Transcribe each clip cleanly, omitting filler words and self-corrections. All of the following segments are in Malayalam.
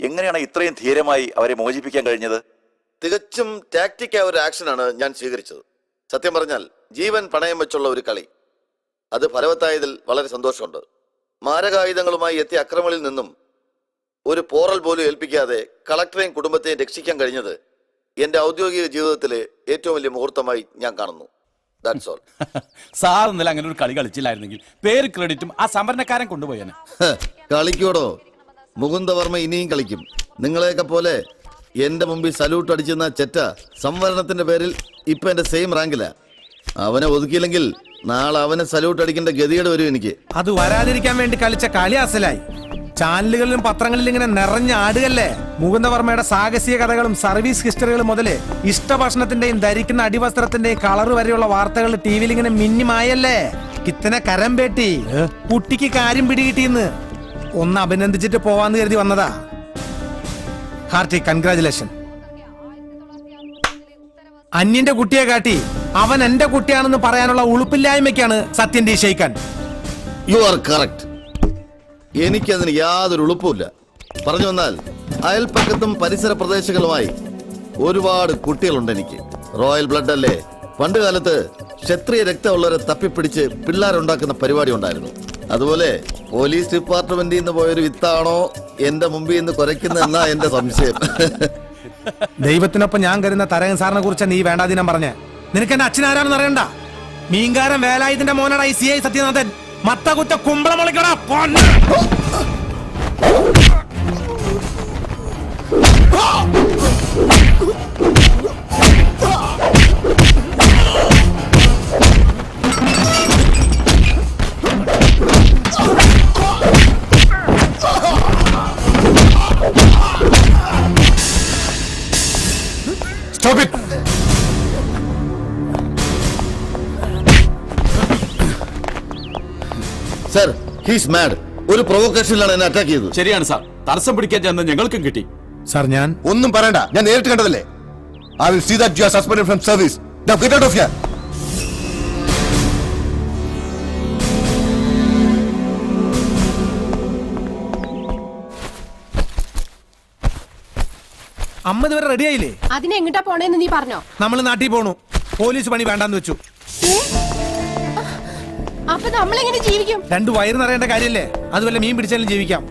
എങ്ങനെയാണ് ഇത്രയും ധീരമായി അവരെ മോചിപ്പിക്കാൻ കഴിഞ്ഞത്? തികച്ചും ടാക്ടിക്കായ ഒരു ആക്ഷനാണ് ഞാൻ സ്വീകരിച്ചത്. സത്യം പറഞ്ഞാൽ ജീവൻ പണയം വെച്ചുള്ള ഒരു കളി. അത് ഫലവത്തായതിൽ വളരെ സന്തോഷമുണ്ട്. മാരകായുധങ്ങളുമായി എത്തിയ അക്രമങ്ങളിൽ നിന്നും ഒരു പോറൽ പോലും ഏൽപ്പിക്കാതെ കളക്ടറെയും കുടുംബത്തെയും രക്ഷിക്കാൻ കഴിഞ്ഞത് എന്റെ ഔദ്യോഗിക ജീവിതത്തിലെ ഏറ്റവും വലിയ മുഹൂർത്തമായി ഞാൻ കാണുന്നു. That's all. സാർ ഇന്നലെ അങ്ങനെ ഒരു കളി കളിച്ചില്ലായിരുന്നെങ്കിൽ പേര് ക്രെഡിറ്റും ആ സംഭരണക്കാരൻ കൊണ്ടുപോയേനെ. കളിക്കോടോ, മുകുന്ദവർമ്മ ഇനിയും കളിക്കും. നിങ്ങളെയൊക്കെ പോലെ എന്റെ മുമ്പിൽ സല്യൂട്ട് അടിച്ചെന്ന ചെറ്റ സംവരണത്തിന്റെ പേരിൽ ഇപ്പൊ എന്റെ സെയിം റാങ്കില. അവനെ ഒതുക്കിയില്ലെങ്കിൽ നാളെ അവനെ സല്യൂട്ട് അടിക്കേണ്ട ഗതികേട് വരും എനിക്ക്. അത് വരാതിരിക്കാൻ വേണ്ടി കളിച്ച കളി അസലായി. ചാനലുകളിലും പത്രങ്ങളിലും ഇങ്ങനെ നിറഞ്ഞാടുകല്ലേ. മുകുന്ദവർമ്മയുടെ സാഹസിക കഥകളും സർവീസ് ഹിസ്റ്ററികളും മുതല് ഇഷ്ടഭക്ഷണത്തിന്റെയും ധരിക്കുന്ന അടിവസ്ത്രത്തിന്റെയും കളറ് വരെയുള്ള വാർത്തകൾ ടി വിയിൽ ഇങ്ങനെ മിന്നിമായല്ലേ. കിത്തനെ കരം പേട്ടി കുട്ടിക്ക് കാര്യം പിടികിട്ടിന്ന് ഒന്ന് അഭിനന്ദിച്ചിട്ട് പോവാന്ന് കരുതി വന്നതാ. Hearty congratulation. അന്യന്റെ കുട്ടിയെ കാട്ടി അവൻ എന്റെ കുട്ടിയാണെന്ന് പറയാനുള്ള ഉളുപ്പില്ലായ്മയ്ക്കാണ് സത്യൻ ഡി ഷെയ്ക്കാൻ. You are correct. എനിക്കതിന് യാതൊരു ഉളുപ്പുമില്ല. പറഞ്ഞു വന്നാൽ അയൽപ്പക്കത്തും പരിസര പ്രദേശങ്ങളുമായി ഒരുപാട് കുട്ടികളുണ്ട് എനിക്ക്. റോയൽ ബ്ലഡ് അല്ലേ. പണ്ട് കാലത്ത് ക്ഷത്രിയ രക്തമുള്ളവരെ തപ്പിപ്പിടിച്ച് പിള്ളേരുണ്ടാക്കുന്ന പരിപാടി ഉണ്ടായിരുന്നു. അതുപോലെ പോലീസ് ഡിപ്പാർട്ട്മെന്റിൽ നിന്ന് പോയൊരു വിത്താണോ എന്റെ മുമ്പിൽ നിന്ന് കുരയ്ക്കുന്നതെന്നാ എന്റെ സംശയം. ദൈവത്തിനൊപ്പം ഞാൻ കരുന്ന തരകൻ സാറിനെ കുറിച്ച് നീ വേണ്ടാതിനം പറഞ്ഞ്. നിനക്ക് എന്റെ അച്ഛനാരാണെന്ന് അറിയണ്ട. മീൻകാരൻ വേലായുധന്റെ മോനടാ ഈ CI സത്യനാഥൻ. മത്ത കുറ്റ കുമ്പളം മുളയ്ക്കടാ. Stop it! Sir, he's mad. ഒരു പ്രൊവോക്കേഷനിലാണ് എന്നെ അറ്റാക്ക് ചെയ്തത്. ശരിയാണ് സാർ, തടസ്സം പിടിക്കാൻ ചെന്ന് ഞങ്ങൾക്കും കിട്ടി. സാർ ഞാൻ ഒന്നും പറയണ്ട, ഞാൻ നേരിട്ട് കണ്ടതല്ലേ. I will see that you are suspended from service. Now get out of here. അമ്മ ഇതുവരെ റെഡി ആയില്ലേ? അതിനെ എങ്ങോട്ടാ പോണേന്ന് നീ പറഞ്ഞോ? നമ്മൾ നാട്ടിൽ പോണു. പോലീസ് പണി വേണ്ടാന്ന് വെച്ചു. അപ്പൊ നമ്മളെങ്ങനെ ജീവിക്കും? രണ്ടു വയറ് നിറയേണ്ട കാര്യല്ലേ. അതുപോലെ മീൻ പിടിച്ചാലും ജീവിക്കാം.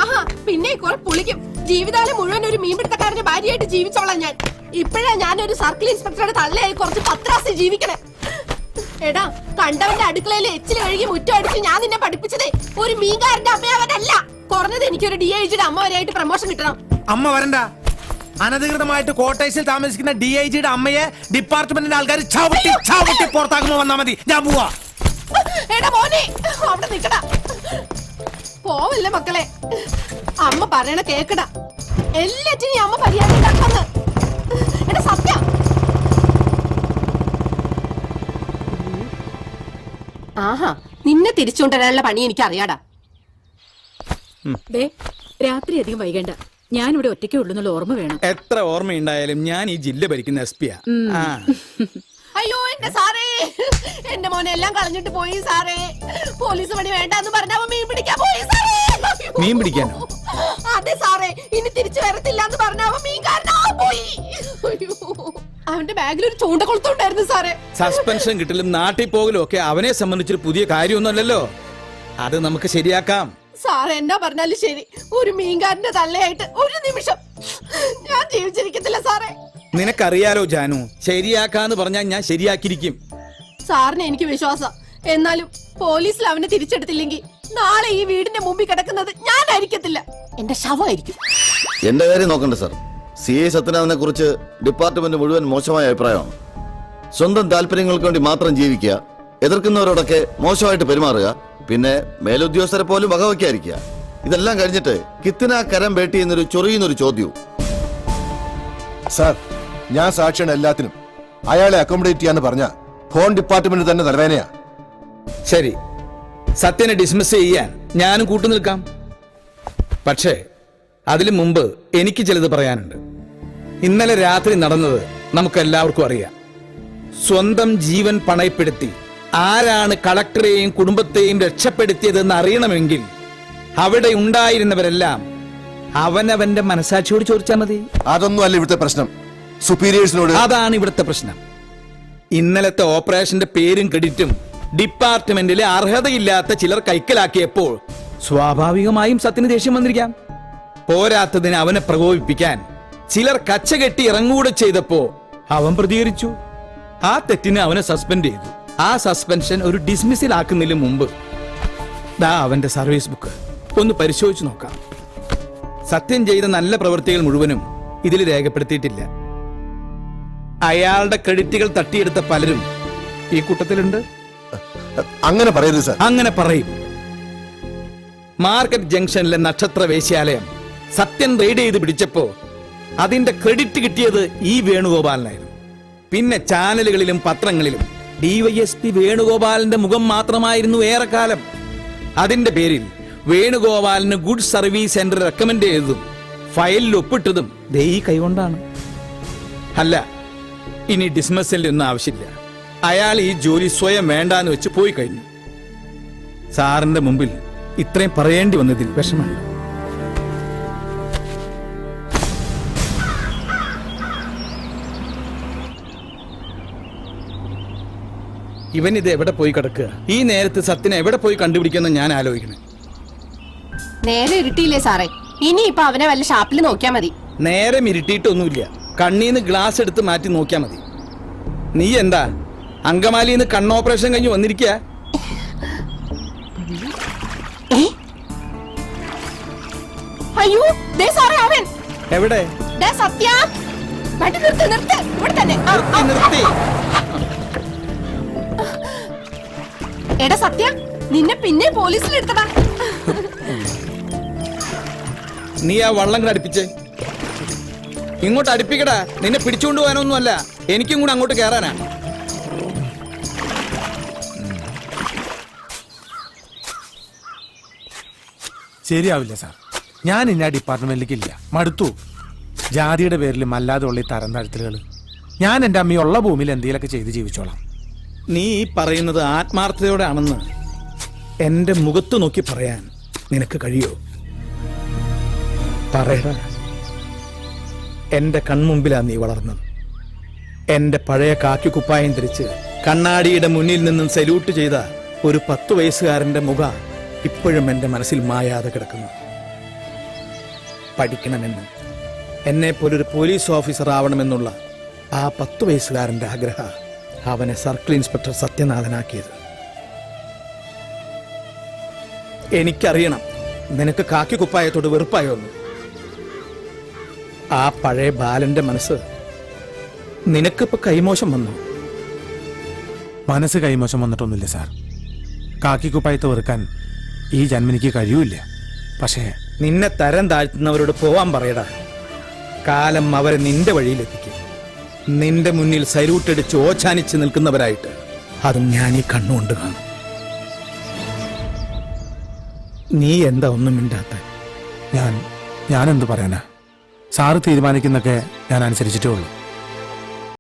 ആഹാ, പിന്നെ കുറെ പുളിക്കും. ജീവിതകാലം മുഴുവൻ ഒരു മീൻപിടുത്തക്കാരന്റെ ഭാര്യയായിട്ട് ജീവിച്ചോളാം ഞാൻ. ഇപ്പഴാ ഞാനൊരു സർക്കിൾ ഇൻസ്പെക്ടറുടെ തള്ളയായി കുറച്ച് പത്രാസ് ജീവിക്കണേ. എടാ, കണ്ടവന്റെ അടുക്കളയിൽ എച്ചിൽ കഴുകി മുറ്റം അടിച്ച് ഞാൻ നിന്നെ പഠിപ്പിച്ചതേ ഒരു മീൻകാരന്റെ അമ്മയാവനല്ല. കുറഞ്ഞത് എനിക്കൊരു DIGയുടെ അമ്മ വരെയായിട്ട് പ്രമോഷൻ കിട്ടണം. അമ്മ വരണ്ട. അനധികൃതമായിട്ട് കോട്ടേഴ്സിൽ താമസിക്കുന്ന DIGയുടെ അമ്മയെ ഡിപ്പാർട്ട്മെന്റിന്റെ ആൾക്കാർ ചവിട്ടി ചവിട്ടി പുറത്താക്കുമ്പോ വന്നാ മതി. ഞാൻ പോവാ. എടാ മോനെ, അവിടെ നിക്കടാ. പോവല്ലേ മക്കളെ. അമ്മ പറയണ കേക്കട. എല്ലാറ്റിനും അമ്മ പരിഹാരം ഉണ്ടാക്കുന്നു. എടാ സത്യ. ആഹാ, നിന്നെ തിരിച്ചുകൊണ്ടുവരാനുള്ള പണി എനിക്ക് അറിയാടാ. രാത്രി അധികം വൈകണ്ട. ഞാനിവിടെ ഒറ്റയ്ക്കേ ഉള്ളൂന്നുള്ള ഓർമ്മ വേണം. എത്ര ഓർമ്മയുണ്ടായാലും ഞാൻ ഈ ജില്ല ഭരിക്കുന്ന SP യാ. അയ്യോ എന്റെ സാറേ, എന്റെ മോനെ എല്ലാം കളഞ്ഞിട്ട് പോയി സാറേ. പോലീസ് പണി വേണ്ടെന്ന് പറഞ്ഞ മീൻ പിടിക്കാൻ പോയി സാറേ. മീൻ പിടിക്കാനോ? അതെ സാറേ, ഇനി തിരിച്ചു വരത്തില്ല എന്ന് പറഞ്ഞ മീൻകാരനാ പോയി. അവന്റെ ബാഗിൽ ഒരു ചൂണ്ടകൊളുത്തുണ്ടായിരുന്നു സാറേ. സസ്പെൻഷൻ കിട്ടലും നാട്ടിൽ പോകലും ഒക്കെ അവനെ സംബന്ധിച്ചൊരു പുതിയ കാര്യമൊന്നുമല്ലല്ലോ. അത് നമുക്ക് ശരിയാക്കാം. സാറ് എന്നാ പറഞ്ഞാലും ശരി, ഒരു മീൻകാരന്റെ തള്ളയായിട്ട് ഒരു നിമിഷം ഞാൻ ജീവിച്ചിരിക്കത്തില്ല സാറേ. നിനക്കറിയാലോ ജാനു, ശരിയാക്കാന്ന് പറഞ്ഞാൽ ഞാൻ ശരിയാക്കിയിരിക്കും. സാറിന് എനിക്ക് വിശ്വാസം. എന്നാലും പോലീസിൽ അവനെ തിരിച്ചെടുത്തില്ലെങ്കിൽ നാളെ ഈ വീടിന്റെ മുമ്പിൽ കിടക്കുന്നത് ഞാനായിരിക്കത്തില്ല, എന്റെ ശവമായിരിക്കും. എന്റെ കാര്യം നോക്കണ്ട സാർ. CI സത്യനാഥനെ കുറിച്ച് ഡിപ്പാർട്ട്മെന്റ് മുഴുവൻ മോശമായ അഭിപ്രായമാണ്. സ്വന്തം താല്പര്യങ്ങൾക്ക് വേണ്ടി മാത്രം ജീവിക്കുക, എതിർക്കുന്നവരോടൊക്കെ മോശമായിട്ട് പെരുമാറുക, പിന്നെ മേലുദ്യോഗസ്ഥരെ പോലും വകവയ്ക്കാതിരിക്കുക. ഇതെല്ലാം കഴിഞ്ഞിട്ട് കിത്തിന കരം പേട്ടി എന്നൊരു ചൊറിയുന്നൊരു ചോദ്യവും. സാർ, ഞാൻ സാക്ഷിയാണ് എല്ലാത്തിനും. അയാളെ അക്കോമഡേറ്റ് ചെയ്യാന്ന് പറഞ്ഞ ഹോം ഡിപ്പാർട്ട്മെന്റ് തന്നെ തലവേനയാ. ശരി, സത്യനെ ഡിസ്മിസ് ചെയ്യാൻ ഞാനും കൂട്ടുനിൽക്കാം. പക്ഷേ അതിനു മുമ്പ് എനിക്ക് ചിലത് പറയാനുണ്ട്. ഇന്നലെ രാത്രി നടന്നത് നമുക്ക് എല്ലാവർക്കും അറിയാം. സ്വന്തം ജീവൻ പണയപ്പെടുത്തി ആരാണ് കളക്ടറെയും കുടുംബത്തെയും രക്ഷപ്പെടുത്തിയതെന്ന് അറിയണമെങ്കിൽ അവിടെ ഉണ്ടായിരുന്നവരെല്ലാം അവനവന്റെ മനസാക്ഷിയോട് ചോദിച്ചാൽ മതി. അതൊന്നും അല്ല ഇവിടുത്തെ പ്രശ്നം. സുപ്പീരിയേഴ്സിനോട്. അതാണ് ഇവിടുത്തെ പ്രശ്നം. ഇന്നലത്തെ ഓപ്പറേഷന്റെ പേരും ക്രെഡിറ്റും ഡിപ്പാർട്ട്മെന്റിലെ അർഹതയില്ലാത്ത ചിലർ കൈക്കലാക്കിയപ്പോൾ സ്വാഭാവികമായും സത്യന് ദേഷ്യം വന്നിരിക്കാം. പോരാത്തതിന് അവനെ പ്രകോപിപ്പിക്കാൻ ചിലർ കച്ചകെട്ടി ഇറങ്ങൂടെ ചെയ്തപ്പോ അവൻ പ്രതികരിച്ചു. ആ തെറ്റിന് അവനെ സസ്പെൻഡ് ചെയ്തു. ആ സസ്പെൻഷൻ ഒരു ഡിസ്മിസിൽ ആക്കുന്നതിന് മുമ്പ് ദാ അവന്റെ സർവീസ് ബുക്ക് ഒന്ന് പരിശോധിച്ചു നോക്കാം. സത്യം ചെയ്ത നല്ല പ്രവൃത്തികൾ മുഴുവനും ഇതിൽ രേഖപ്പെടുത്തിയിട്ടില്ല. അയാളുടെ ക്രെഡിറ്റുകൾ തട്ടിയെടുത്ത പലരും ഈ കൂട്ടത്തിലുണ്ട്. അങ്ങനെ പറയരുത് സാർ. അങ്ങനെ പറയും. മാർക്കറ്റ് ജംഗ്ഷനിലെ നക്ഷത്ര വേശ്യാലയം സത്യൻ റെയ്ഡ് ചെയ്ത് പിടിച്ചപ്പോ അതിന്റെ ക്രെഡിറ്റ് കിട്ടിയത് ഈ വേണുഗോപാലനായിരുന്നു. പിന്നെ ചാനലുകളിലും പത്രങ്ങളിലും ഡിവൈഎസ്പി വേണുഗോപാലിന്റെ മുഖം മാത്രമായിരുന്നു ഏറെക്കാലം. അതിന്റെ പേരിൽ വേണുഗോപാലിന് ഗുഡ് സർവീസ് സെന്റർ റെക്കമെൻഡ് ചെയ്തതും ഫയലിൽ ഒപ്പിട്ടതും ദേ ഈ കൈകൊണ്ടാണ്. അല്ല, ഇനി ഡിസ്മസലിന്റെ ഒന്നും ആവശ്യമില്ല. അയാൾ ഈ ജോലി സ്വയം വേണ്ടാന്ന് വെച്ച് പോയി കഴിഞ്ഞു. സാറിന്റെ മുമ്പിൽ ഇത്രയും പറയേണ്ടി വന്നതിൽ വിഷമമുണ്ട്. ഇവൻ ഇത് എവിടെ പോയി കിടക്കുക? ഈ നേരത്ത് സത്യനെ എവിടെ പോയി കണ്ടുപിടിക്കുന്ന ഞാൻ ആലോചിക്കണം. നേരെ ഇരുട്ടിയില്ലേ സാറേ, ഇനി ഇപ്പൊ അവനെ വല്ല ഷാപ്പിൽ നോക്കിയാ മതി. നേരെ മിരിട്ടിയിട്ടൊന്നുമില്ല, കണ്ണീന്ന് ഗ്ലാസ് എടുത്ത് മാറ്റി നോക്കിയാ മതി. നീ എന്താ അങ്കമാലിന്ന് കണ്ണോപ്പറേഷൻ കഴിഞ്ഞ് വന്നിരിക്കുക? അയ്യോ ദേ സാറേ അവൻ. എവിടെ? ദേ സത്യ, വണ്ടി നിർത്ത് നിർത്ത്, ഇവിടെ തന്നെ. നിർത്തി. എടാ സത്യ, നിന്നെ പിന്നെ പോലീസിൽ എടുത്തടാ. നീ ആ വള്ളം കൂടെ അടുപ്പിച്ചേ. ഇങ്ങോട്ട് അടുപ്പിക്കടാ. നിന്നെ പിടിച്ചുകൊണ്ട് പോകാനൊന്നുമല്ല, എനിക്കും കൂടെ അങ്ങോട്ട് കയറാനാ. ശരിയാവില്ല സാർ. ഞാൻ ഇന്ന ഡിപ്പാർട്ട്മെന്റിലേക്ക് ഇല്ല, മടുത്തു. ജാതിയുടെ പേരിലും അല്ലാതെ ഉള്ള ഈ തരം താഴ്ത്തലുകൾ. ഞാൻ എൻ്റെ അമ്മയുള്ള ഭൂമിയിൽ എന്തെങ്കിലുമൊക്കെ ചെയ്ത് ജീവിച്ചോളാം. നീ ഈ പറയുന്നത് ആത്മാർത്ഥതയോടെ ആണെന്ന് എന്റെ മുഖത്ത് നോക്കി പറയാൻ നിനക്ക് കഴിയോ? പറയടാ. എന്റെ കൺമുമ്പിലാ നീ വളർന്നത്. എന്റെ പഴയ കാക്കി കുപ്പായം ധരിച്ച് കണ്ണാടിയുടെ മുന്നിൽ നിന്നും സല്യൂട്ട് ചെയ്ത ഒരു 10 വയസ്സുകാരന്റെ മുഖം ഇപ്പോഴും എന്റെ മനസ്സിൽ മായാതെ കിടക്കുന്നു. പഠിക്കണമെന്ന്, എന്നെ പോലൊരു പോലീസ് ഓഫീസർ ആവണമെന്നുള്ള ആ 10 വയസ്സുകാരന്റെ ആഗ്രഹം അവനെ സർക്കിൾ ഇൻസ്പെക്ടർ സത്യനാഥനാക്കിയത്. എനിക്കറിയണം നിനക്ക് കാക്കി കുപ്പായത്തോട് വെറുപ്പായോന്ന്. ആ പഴയ ബാലന്റെ മനസ്സ് നിനക്കിപ്പോ കൈമോശം വന്നു. മനസ്സ് കൈമോശം വന്നിട്ടൊന്നുമില്ല സാർ. കാക്കിക്കുപ്പായത്ത് വെറുക്കാൻ ഈ ജന്മനിക്ക് കഴിയൂല. പക്ഷേ നിന്നെ തരം താഴ്ത്തുന്നവരോട് പോവാൻ പറയടാ. കാലം അവരെ നിന്റെ വഴിയിലെത്തിക്കും. നിന്റെ മുന്നിൽ സൈലൂട്ടടിച്ച് ഓച്ചാനിച്ച് നിൽക്കുന്നവരായിട്ട് അതും ഞാൻ ഈ കണ്ണുകൊണ്ട് കാണും. നീ എന്താ ഒന്നും മിണ്ടാത്ത? ഞാൻ എന്ത് പറയാനാ? സാറ് തീരുമാനിക്കുന്നൊക്കെ ഞാൻ അനുസരിച്ചിട്ടേ ഉള്ളൂ.